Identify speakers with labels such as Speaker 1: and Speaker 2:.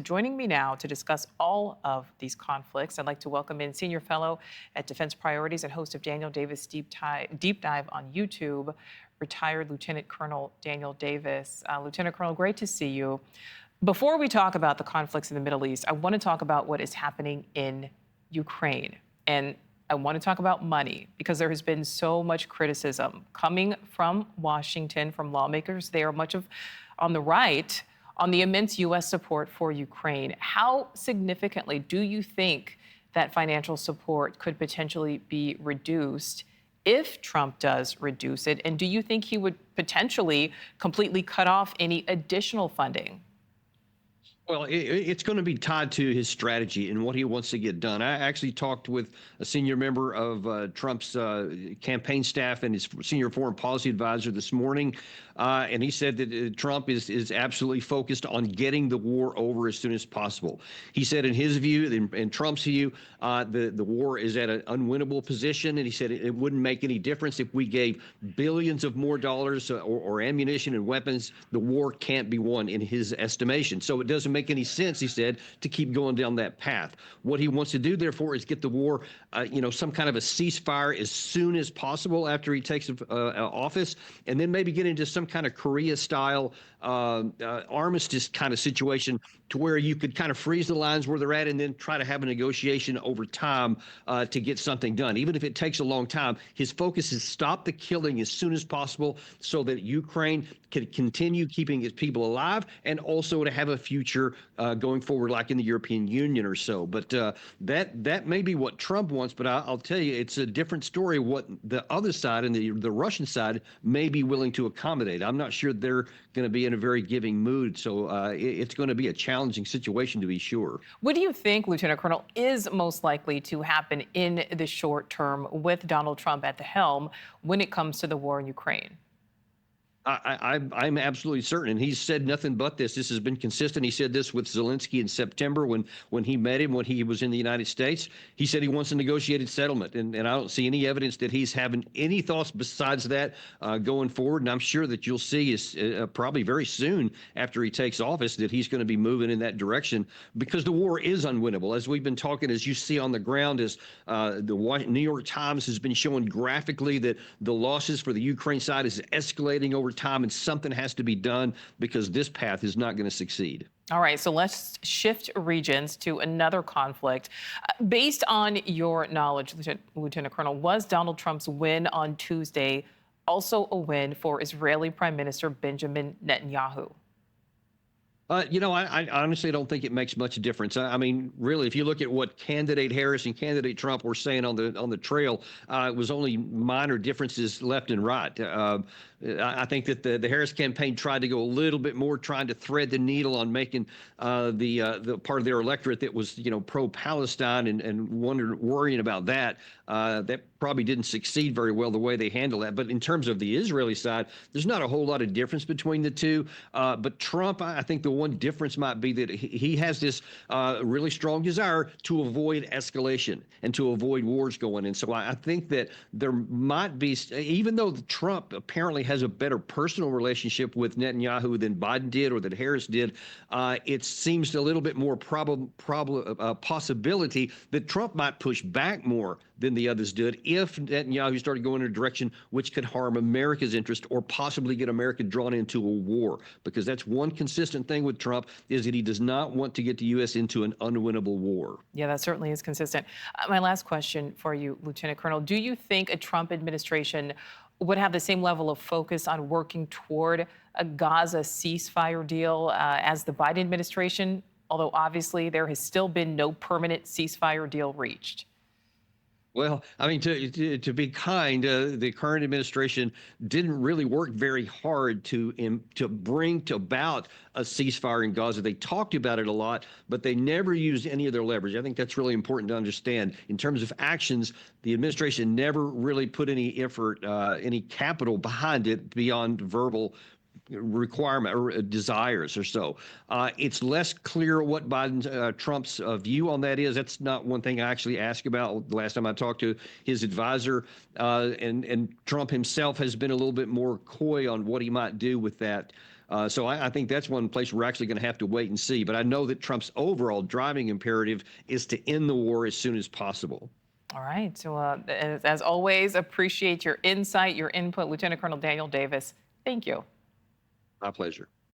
Speaker 1: Joining me now to discuss all of these conflicts, I'd like to welcome in Senior Fellow at Defense Priorities and host of Daniel Davis Deep Dive on YouTube, retired Lieutenant Colonel Daniel Davis. Lieutenant Colonel, great to see you. Before we talk about the conflicts in the Middle East, I want to talk about what is happening in Ukraine. And I want to talk about money because there has been so much criticism coming from Washington, from lawmakers there, much of on the right, on the immense U.S. support for Ukraine. How significantly do you think that financial support could potentially be reduced if Trump does reduce it? And do you think he would potentially completely cut off any additional funding?
Speaker 2: Well, it's going to be tied to his strategy and what he wants to get done. I actually talked with a senior member of Trump's campaign staff and his senior foreign policy advisor this morning, and he said that Trump is absolutely focused on getting the war over as soon as possible. He said, in his view, in Trump's view, the war is at an unwinnable position, and he said it wouldn't make any difference if we gave billions of more dollars or ammunition and weapons. The war can't be won in his estimation. So it doesn't make any sense, he said, to keep going down that path. What he wants to do, therefore, is get the war, some kind of a ceasefire as soon as possible after he takes office, and then maybe get into some kind of Korea-style armistice kind of situation to where you could kind of freeze the lines where they're at and then try to have a negotiation over time to get something done. Even if it takes a long time, his focus is stop the killing as soon as possible so that Ukraine can continue keeping its people alive and also to have a future going forward like in the European Union or so. But that may be what Trump wants, but I'll tell you, it's a different story what the other side and the Russian side may be willing to accommodate. I'm not sure they're going to be in a very giving mood, so it's going to be a challenging situation to be sure.
Speaker 1: What do you think, Lieutenant Colonel, is most likely to happen in the short term with Donald Trump at the helm when it comes to the war in Ukraine?
Speaker 2: I'm absolutely certain, and he's said nothing but this. This has been consistent. He said this with Zelensky in September when he met him, when he was in the United States. He said he wants a negotiated settlement, and I don't see any evidence that he's having any thoughts besides that going forward. And I'm sure that you'll see is probably very soon after he takes office that he's going to be moving in that direction because the war is unwinnable. As we've been talking, as you see on the ground, as the New York Times has been showing graphically that the losses for the Ukraine side is escalating over time, and something has to be done because this path is not going to succeed.
Speaker 1: All right, so let's shift regions to another conflict. Based on your knowledge, Lieutenant Colonel, was Donald Trump's win on Tuesday also a win for Israeli Prime Minister Benjamin Netanyahu?
Speaker 2: I honestly don't think it makes much difference. I mean, really, if you look at what candidate Harris and candidate Trump were saying on the trail, it was only minor differences left and right. I think that the Harris campaign tried to go a little bit more, trying to thread the needle on making the part of their electorate that was, pro-Palestine and worrying about that. That probably didn't succeed very well the way they handled that. But in terms of the Israeli side, there's not a whole lot of difference between the two. But Trump, I think the one difference might be that he has this really strong desire to avoid escalation and to avoid wars going. And so I think that there might be, even though Trump apparently has a better personal relationship with Netanyahu than Biden did or that Harris did, it seems a little bit more possibility that Trump might push back more than the others did if Netanyahu started going in a direction which could harm America's interest or possibly get America drawn into a war. Because that's one consistent thing with Trump is that he does not want to get the U.S. into an unwinnable war.
Speaker 1: Yeah, that certainly is consistent. My last question for you, Lieutenant Colonel, do you think a Trump administration would have the same level of focus on working toward a Gaza ceasefire deal as the Biden administration, although obviously there has still been no permanent ceasefire deal reached?
Speaker 2: Well, I mean, to be kind, the current administration didn't really work very hard to bring about a ceasefire in Gaza. They talked about it a lot, but they never used any of their leverage. I think that's really important to understand. In terms of actions, the administration never really put any effort, any capital behind it beyond verbal requirement or desires or so. It's less clear what Trump's view on that is. That's not one thing I actually asked about the last time I talked to his advisor. And Trump himself has been a little bit more coy on what he might do with that. So I think that's one place we're actually going to have to wait and see. But I know that Trump's overall driving imperative is to end the war as soon as possible.
Speaker 1: All right. So, as always, appreciate your insight, your input, Lieutenant Colonel Daniel Davis. Thank you.
Speaker 2: My pleasure.